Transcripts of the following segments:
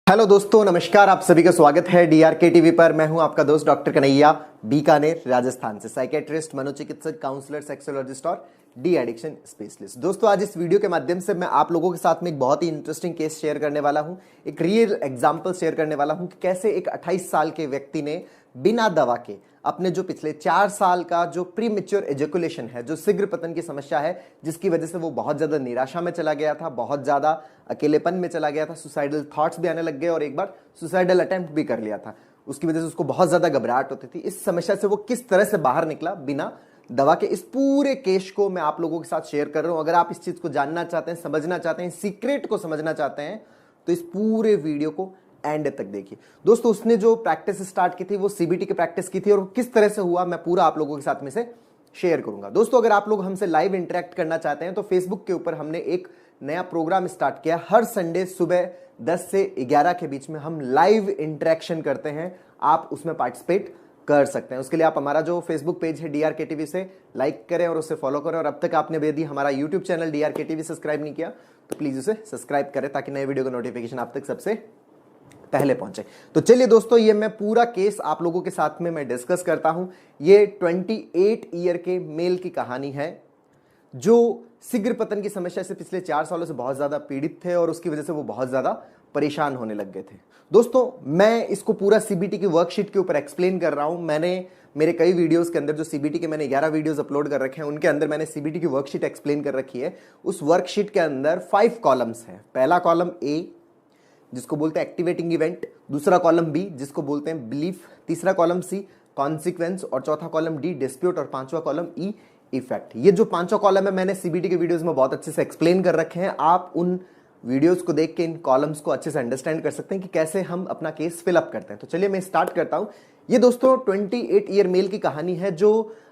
Hello दोस्तों, नमस्कार। आप सभी का स्वागत है डीआरके टीवी पर। मैं हूं आपका दोस्त डॉक्टर कन्हैया, बीकानेर राजस्थान से, साइकेट्रिस्ट, मनोचिकित्सक, काउंसलर, सेक्सोलॉजिस्ट और डी एडिक्शन स्पेशलिस्ट। दोस्तों, आज इस वीडियो के माध्यम से मैं आप लोगों के साथ में एक बहुत ही इंटरेस्टिंग केस शेयर करने वाला हूं, एक रियल एग्जांपल शेयर करने वाला हूं कि कैसे एक 28 साल के व्यक्ति ने बिना दवा के अपने जो पिछले 4 साल का जो प्री मेच्योर एजुकुलेशन है, जो शीघ्र पतन की समस्या है, जिसकी वजह से वो बहुत ज्यादा निराशा में चला गया था, बहुत ज्यादा अकेलेपन में चला गया था, सुसाइडल थॉट्स भी आने लग गए और एक बार सुसाइडल अटेम्प्ट भी कर लिया था। उसकी वजह से उसको बहुत ज्यादा घबराहट होती थी। इस समस्या से वो किस तरह से बाहर निकला बिना दवा के, इस पूरे केस को मैं आप लोगों के साथ शेयर कर रहा हूं। अगर आप इस चीज को जानना चाहते हैं, समझना चाहते हैं, सीक्रेट को समझना चाहते हैं, तो इस पूरे वीडियो को एंड तक देखिए। दोस्तों, उसने जो प्रैक्टिस स्टार्ट की थी वो सीबीटी की प्रैक्टिस की थी और किस तरह से हुआ मैं पूरा आप लोगों के साथ में से शेयर करूंगा। दोस्तों, अगर आप लोग हमसे लाइव इंटरेक्ट करना चाहते हैं तो फेसबुक के ऊपर हमने एक नया प्रोग्राम स्टार्ट किया। हर संडे सुबह 10 से 11 के बीच में हम लाइव इंटरेक्शन करते हैं। आप उसमें पार्टिसिपेट कर सकते हैं। उसके लिए आप हमारा जो फेसबुक पेज है डीआरके टीवी से लाइक करें और उसे फॉलो करें। और अब तक आपने यदि हमारा YouTube channel DRK TV subscribe नहीं किया तो प्लीज उसे सब्सक्राइब करें ताकि नए वीडियो का नोटिफिकेशन आप तक सबसे पहले पहुंचे। तो चलिए दोस्तों, ये मैं पूरा केस आप लोगों के साथ में मैं डिस्कस करता हूं। ये 28 ईयर के मेल की कहानी है जो शीघ्र पतन की समस्या से पिछले 4 सालों से बहुत ज्यादा पीड़ित थे और उसकी वजह से वो बहुत ज्यादा परेशान होने लग गए थे। दोस्तों, मैं इसको पूरा सीबीटी की वर्कशीट के ऊपर एक्सप्लेन कर रहा हूं। मैंने मेरे कई वीडियोस के अंदर, जो सीबीटी के मैंने 11 वीडियोस अपलोड कर रखे हैं, उनके अंदर मैंने सीबीटी की वर्कशीट एक्सप्लेन कर रखी है। उस वर्कशीट के अंदर 5 कॉलम्स हैं। पहला कॉलम ए, जिसको बोलते हैं एक्टिवेटिंग इवेंट, दूसरा कॉलम बी जिसको बोलते हैं बिलीफ, तीसरा कॉलम सी कॉन्सिक्वेंस और चौथा कॉलम डी डिस्प्यूट और पांचवा कॉलम ई इफेक्ट। ये जो पांचों कॉलम है मैंने सीबीटी के वीडियोस में बहुत अच्छे से एक्सप्लेन कर रखे हैं। आप उन वीडियोस को देख के इन कॉलम्स को अच्छे से अंडरस्टैंड कर सकते हैं कि कैसे हम अपना केस फिलअप करते हैं। तो चलिए मैं स्टार्ट करता हूं। ये दोस्तों 28 ईयर मेल की कहानी है जो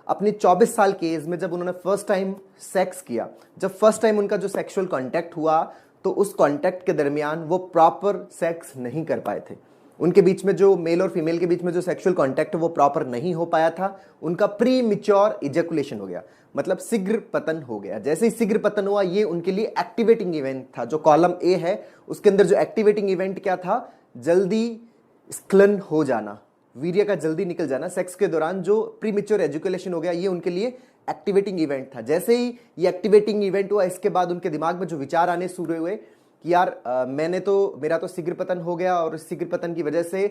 अपनी 24 साल की एज में, जब उन्होंने फर्स्ट टाइम सेक्स किया, जब फर्स्ट टाइम उनका जो सेक्सुअल कॉन्टैक्ट हुआ, तो उस कॉन्टैक्ट के दरमियान वो प्रॉपर सेक्स नहीं कर पाए थे। उनके बीच में जो मेल और फीमेल के बीच में जो सेक्सुअल कॉन्टैक्ट है वो प्रॉपर नहीं हो पाया था। उनका प्री मिच्योर इजैकुलेशन हो गया, मतलब शीघ्र पतन हो गया। जैसे ही शीघ्र पतन हुआ, ये उनके लिए एक्टिवेटिंग इवेंट था। जो कॉलम ए है उसके अंदर जो एक्टिवेटिंग इवेंट क्या था, जल्दी स्खलन हो जाना, वीर्य का जल्दी निकल जाना सेक्स के दौरान, जो प्री मिच्योर एजुकेशन हो गया, ये उनके लिए एक्टिवेटिंग इवेंट था। जैसे ही ये एक्टिवेटिंग इवेंट हुआ, इसके बाद उनके दिमाग में जो विचार आने शुरू हुए कि यार मेरा तो शीघ्र पतन हो गया और इस शीघ्र पतन की वजह से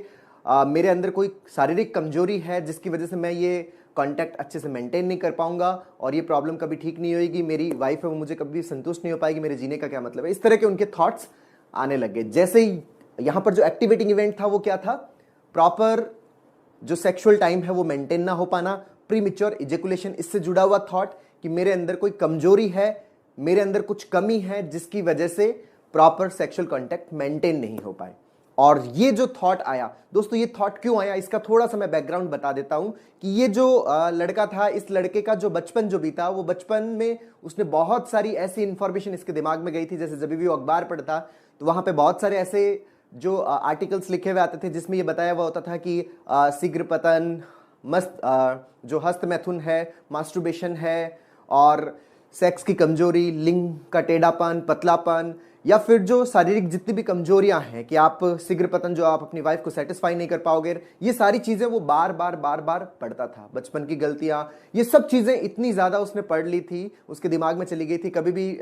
मेरे अंदर कोई शारीरिक कमजोरी है जिसकी वजह से मैं ये कांटेक्ट अच्छे से मेंटेन नहीं कर पाऊंगा और ये प्रॉब्लम कभी ठीक नहीं होगी। मेरी वाइफ है वो मुझे कभी संतुष्ट नहीं हो पाएगी, मेरे जीने का क्या मतलब है। इस तरह के उनके थॉट्स आने लगे। जैसे ही यहां पर जो एक्टिवेटिंग इवेंट था वो क्या था, प्रॉपर जो सेक्सुअल टाइम है वो मेंटेन ना हो पाना, प्री मिच्योर इजैकुलेशन, इससे जुड़ा हुआ थॉट कि मेरे अंदर कोई कमजोरी है, मेरे अंदर कुछ कमी है जिसकी वजह से प्रॉपर सेक्सुअल कांटेक्ट मेंटेन नहीं हो पाए। और ये जो थॉट आया दोस्तों, ये थॉट क्यों आया, इसका थोड़ा सा मैं बैकग्राउंड बता देता हूं कि ये जो लड़का था, इस लड़के का जो बचपन जो बीता, वो बचपन में उसने बहुत सारी ऐसी इंफॉर्मेशन इसके दिमाग में गई थी। जैसे जब भी वो अखबार पढ़ता तो वहां पे बहुत सारे ऐसे जो आर्टिकल्स लिखे हुए आते थे जिसमें ये बताया हुआ होता था कि शीघ्र पतन, जो हस्त मैथुन है, मास्टरबेशन है और सेक्स की कमजोरी, लिंग का टेढ़ापन, पतलापन, या फिर जो शारीरिक जितनी भी कमजोरियां हैं कि आप शीघ्र पतन, जो आप अपनी वाइफ को सेटिस्फाई नहीं कर पाओगे, ये सारी चीजें वो बार बार पढ़ता था। बचपन की गलतियां, ये सब चीजें इतनी ज्यादा उसने पढ़ ली थी, उसके दिमाग में चली गई थी। कभी भी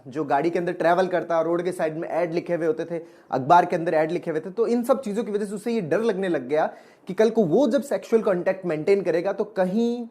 जो गाड़ी के अंदर ट्रैवल करता, रोड के साइड में ऐड लिखे हुए होते थे, अखबार के अंदर ऐड लिखे हुए थे, तो इन सब चीजों की वजह से उसे ये डर लगने लग गया कि कल को वो जब सेक्सुअल कॉन्टैक्ट मेंटेन करेगा तो कहीं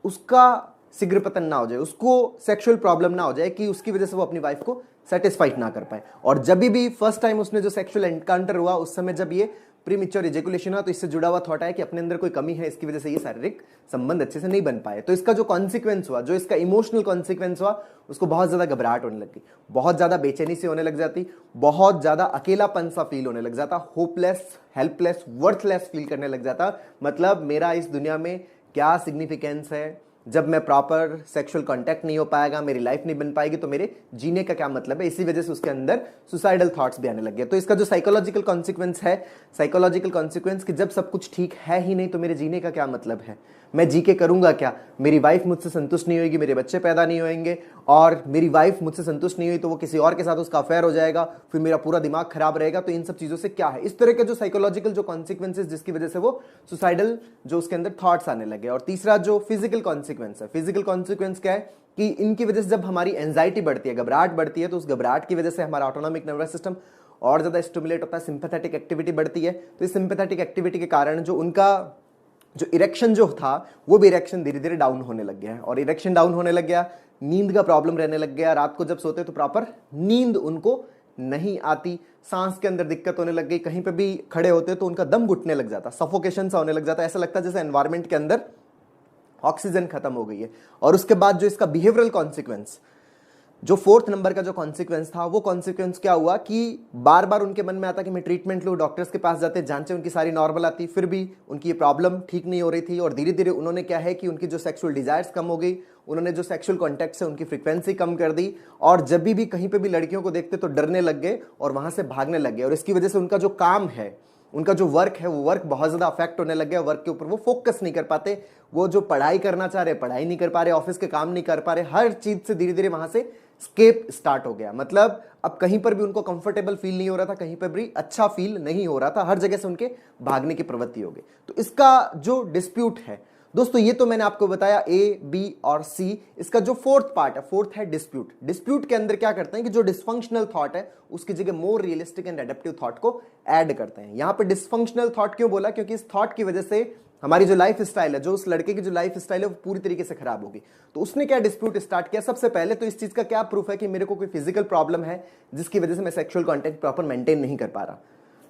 उसका शीघ्र पतन ना हो जाए, उसको सेक्सुअल प्रॉब्लम ना हो जाए कि उसकी वजह से वो अपनी वाइफ को सेटिस्फाइड ना कर पाए। और जब भी फर्स्ट टाइम उसने जो सेक्सुअल एनकाउंटर हुआ, उस समय जब ये प्री मिच्योर इजैकुलेशन हुआ, तो इससे जुड़ा हुआ थॉट है कि अपने अंदर कोई कमी है, इसकी वजह से ये शारीरिक संबंध अच्छे से नहीं बन पाए। तो इसका जो कॉन्सिक्वेंस हुआ, जो इसका इमोशनल कॉन्सिक्वेंस हुआ, उसको बहुत ज्यादा घबराहट होने लगी, बहुत ज्यादा बेचैनी से होने लग जाती, बहुत ज्यादा अकेलापन सा फील होने लग जाता, होपलेस, हेल्पलेस, वर्थलेस फील करने लग जाता। मतलब मेरा इस दुनिया में क्या सिग्निफिकेंस है, जब मैं प्रॉपर सेक्सुअल कांटेक्ट नहीं हो पाएगा, मेरी लाइफ नहीं बन पाएगी, तो मेरे जीने का क्या मतलब है। इसी वजह से उसके अंदर सुसाइडल थॉट्स भी आने लग गए। तो इसका जो साइकोलॉजिकल कॉन्सिक्वेंस है, साइकोलॉजिकल कॉन्सिक्वेंस कि जब सब कुछ ठीक है ही नहीं तो मेरे जीने का क्या मतलब है। मैं जी के करूंगा क्या, मेरी वाइफ मुझसे संतुष्ट नहीं होगी, मेरे बच्चे पैदा नहीं होंगे, और मेरी वाइफ मुझसे संतुष्ट नहीं हुई तो वो किसी और के साथ उसका अफेयर हो जाएगा, फिर मेरा पूरा दिमाग खराब रहेगा। तो इन सब चीजों से क्या है, इस तरह के जो साइकोलॉजिकल जो कॉन्सिक्वेंसेस जिसकी वजह से वो सुसाइडल जो उसके अंदर थॉट्स आने लगे। और तीसरा जो फिजिकल कॉन्सिक्वेंस है, फिजिकल कॉन्सिक्वेंस क्या है कि इनकी वजह से जब हमारी एंजाइटी बढ़ती है, घबराहट बढ़ती है, तो उस घबराहट की वजह से हमारा ऑटोनॉमिक नर्वस सिस्टम और ज्यादा स्टिमुलेट होता है, सिंपैथेटिक एक्टिविटी बढ़ती है। तो इस सिंपैथेटिक एक्टिविटी के कारण जो उनका जो इरेक्शन जो था वो भी इरेक्शन धीरे धीरे डाउन होने लग गया है, और इरेक्शन डाउन होने लग गया, नींद का प्रॉब्लम रहने लग गया, रात को जब सोते तो प्रॉपर नींद उनको नहीं आती, सांस के अंदर दिक्कत होने लग गई, कहीं पे भी खड़े होते तो उनका दम घुटने लग जाता, सफोकेशन सा होने लग जाता, ऐसा लगता है जैसे एनवायरमेंट के अंदर ऑक्सीजन खत्म हो गई है। और उसके बाद जो इसका बिहेवियरल कॉन्सिक्वेंस, जो 4th नंबर का जो कॉन्सिक्वेंस था, वो कॉन्सिक्वेंस क्या हुआ कि बार बार उनके मन में आता कि मैं ट्रीटमेंट लूं, डॉक्टर्स के पास जाते, जांचें उनकी सारी नॉर्मल आती, फिर भी उनकी ये प्रॉब्लम ठीक नहीं हो रही थी। और धीरे धीरे उन्होंने क्या है कि उनकी जो सेक्सुअल डिजायर्स कम हो गई, उन्होंने जो सेक्सुअल कॉन्टैक्ट है उनकी फ्रीक्वेंसी कम कर दी, और जब भी कहीं पे भी लड़कियों को देखते तो डरने लग गए और वहां से भागने लग गए। और इसकी वजह से उनका जो काम है, उनका जो वर्क है, वो वर्क बहुत ज्यादा अफेक्ट होने लग गया, वर्क के ऊपर वो फोकस नहीं कर पाते, वो जो पढ़ाई करना चाह रहे पढ़ाई नहीं कर पा रहे, ऑफिस के काम नहीं कर पा रहे, हर चीज से धीरे धीरे वहां से स्केप स्टार्ट हो गया। मतलब अब कहीं पर भी उनको कंफर्टेबल फील नहीं हो रहा था, कहीं पर भी अच्छा फील नहीं हो रहा था, हर जगह से उनके भागने की प्रवृत्ति हो गई। तो इसका जो डिस्प्यूट है दोस्तों, ये तो मैंने आपको बताया ए, बी और सी। इसका जो 4th पार्ट है, 4th है डिस्प्यूट। डिस्प्यूट के अंदर क्या करते हैं कि जो डिस्फंक्शनल थॉट है उसकी जगह more realistic and adaptive thought को ऐड करते हैं। यहां पे डिस्फंक्शनल थॉट क्यों बोला, क्योंकि इस थॉट की वजह से हमारी जो लाइफ स्टाइल है, जो उस लड़के की जो लाइफ स्टाइल है वो पूरी तरीके से खराब होगी। तो उसने क्या डिस्प्यूट स्टार्ट किया, सबसे पहले तो इस चीज का क्या प्रूफ है कि मेरे को कोई फिजिकल प्रॉब्लम है जिसकी वजह से मैं सेक्सुअल कॉन्टेक्ट प्रॉपर मेंटेन नहीं कर पा रहा।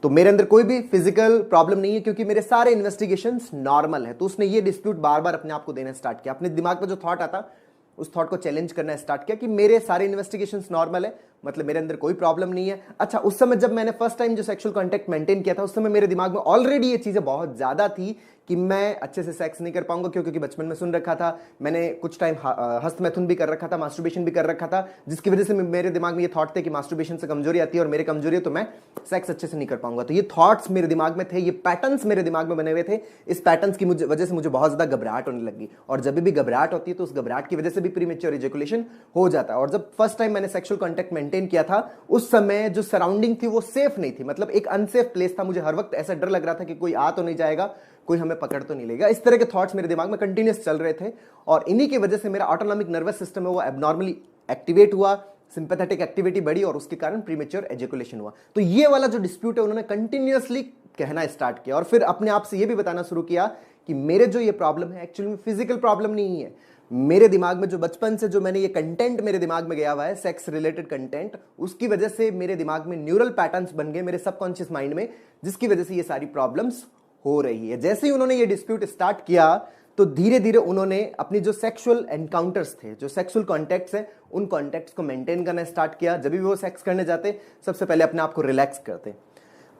तो मेरे अंदर कोई भी फिजिकल प्रॉब्लम नहीं है क्योंकि मेरे सारे इन्वेस्टिगेशंस नॉर्मल है। तो उसने ये डिस्प्यूट बार बार अपने आप को देना स्टार्ट किया, अपने दिमाग में जो थॉट आता उस थॉट को चैलेंज करना स्टार्ट किया कि मेरे सारे इन्वेस्टिगेशंस नॉर्मल है, मतलब मेरे अंदर कोई प्रॉब्लम नहीं है। अच्छा, उस समय जब मैंने फर्स्ट टाइम जो सेक्सुअल कॉन्टेक्ट मेंटेन किया था, उस समय मेरे दिमाग में ऑलरेडी ये चीजें बहुत ज्यादा थी कि मैं अच्छे से सेक्स नहीं कर पाऊंगा, क्योंकि बचपन में सुन रखा था, मैंने कुछ टाइम हस्तमैथुन भी कर रखा था, मास्टरबेशन भी कर रखा था, जिसकी वजह से मेरे दिमाग में ये थॉट थे कि मास्टरबेशन से कमजोरी आती है और मेरे कमजोरी है तो मैं सेक्स अच्छे से नहीं कर पाऊंगा। तो ये थॉट्स मेरे दिमाग में थे, ये पैटर्न्स मेरे दिमाग में बने हुए थे। इस पैटर्न्स की वजह से मुझे बहुत ज्यादा घबराहट होने लगी, और जब भी घबराहट होती है तो उस घबराहट की वजह से भी प्रीमेच्योर इजैकुलेशन हो जाता है। और जब फर्स्ट टाइम मैंने सेक्सुअल कॉन्टेक्ट मेंटेन किया था, उस समय जो सराउंडिंग थी वो सेफ नहीं थी, मतलब एक अनसेफ प्लेस था। मुझे हर वक्त ऐसा डर लग रहा था कि कोई आ तो नहीं जाएगा, कोई हमें पकड़ तो नहीं लेगा। इस तरह के थॉट्स मेरे दिमाग में कंटिन्यूस चल रहे थे, और इन्हीं की वजह से मेरा ऑटोनॉमिक नर्वस सिस्टम है वो एबनॉर्मली एक्टिवेट हुआ, सिंपैथेटिक एक्टिविटी बढ़ी, और उसके कारण प्रीमेच्योर एजुकेशन हुआ। तो ये वाला जो डिस्प्यूट है उन्होंने कंटिन्यूअसली कहना स्टार्ट किया, और फिर अपने आप से ये भी बताना शुरू किया कि मेरे जो ये प्रॉब्लम है एक्चुअली में फिजिकल प्रॉब्लम नहीं है। मेरे दिमाग में जो बचपन से जो मैंने ये कंटेंट मेरे दिमाग में गया हुआ है, सेक्स रिलेटेड कंटेंट, उसकी वजह से मेरे दिमाग में न्यूरल पैटर्न्स बन गए मेरे सबकॉन्शियस माइंड में, जिसकी वजह से ये सारी प्रॉब्लम्स हो रही है। जैसे ही उन्होंने ये डिस्प्यूट स्टार्ट किया तो धीरे धीरे उन्होंने अपनी जो सेक्सुअल एनकाउंटर्स थे, जो सेक्सुअल कॉन्टैक्ट्स हैं, उन कॉन्टैक्ट्स को मेंटेन करना स्टार्ट किया। जब भी वो सेक्स करने जाते सबसे पहले अपने आप को रिलैक्स करते,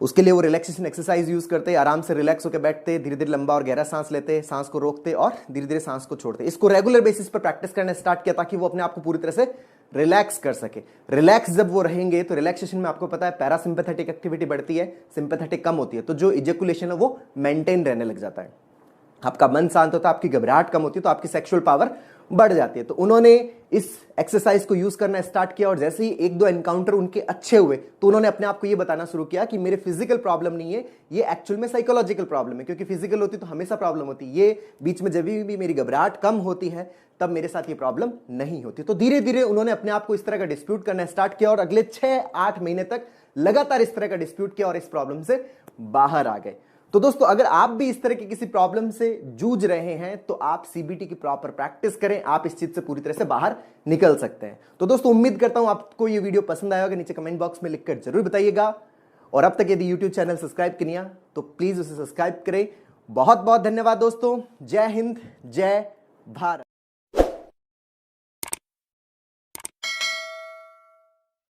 उसके लिए वो रिलैक्सेशन एक्सरसाइज यूज करते, आराम से रिलैक्स होकर बैठते, धीरे धीरे लंबा और गहरा सांस लेते, सांस को रोकते और धीरे धीरे सांस को छोड़ते। इसको रेगुलर बेसिस पर प्रैक्टिस करना स्टार्ट किया ताकि वो अपने आप को पूरी तरह से रिलैक्स कर सके। रिलैक्स जब वो रहेंगे तो रिलैक्सेशन में आपको पता है पैरासिम्पैथेटिक एक्टिविटी बढ़ती है, सिंपैथेटिक कम होती है, तो जो इजैकुलेशन है वो मेंटेन रहने लग जाता है, आपका मन शांत होता है, आपकी घबराहट कम होती है, तो आपकी सेक्सुअल पावर बढ़ जाती है। तो उन्होंने इस एक्सरसाइज को यूज करना स्टार्ट किया, और जैसे ही 1-2 एनकाउंटर उनके अच्छे हुए तो उन्होंने अपने आप को ये बताना शुरू किया कि मेरे फिजिकल प्रॉब्लम नहीं है, ये एक्चुअल में साइकोलॉजिकल प्रॉब्लम है, क्योंकि फिजिकल होती तो हमेशा प्रॉब्लम होती, ये बीच में जब भी मेरी घबराहट कम होती है तब मेरे साथ ये प्रॉब्लम नहीं होती। तो धीरे धीरे उन्होंने अपने आप को इस तरह का डिस्प्यूट करना स्टार्ट किया, और अगले 6-8 महीने तक लगातार इस तरह का डिस्प्यूट किया और इस प्रॉब्लम से बाहर आ गए। तो दोस्तों, अगर आप भी इस तरह की किसी प्रॉब्लम से जूझ रहे हैं तो आप सीबीटी की प्रॉपर प्रैक्टिस करें, आप इस चीज से पूरी तरह से बाहर निकल सकते हैं। तो दोस्तों, उम्मीद करता हूं आपको ये वीडियो पसंद आया होगा, नीचे कमेंट बॉक्स में लिखकर जरूर बताइएगा, और अब तक यदि यूट्यूब चैनल सब्सक्राइब किया तो प्लीज उसे सब्सक्राइब करें। बहुत बहुत धन्यवाद दोस्तों, जय हिंद, जय भारत।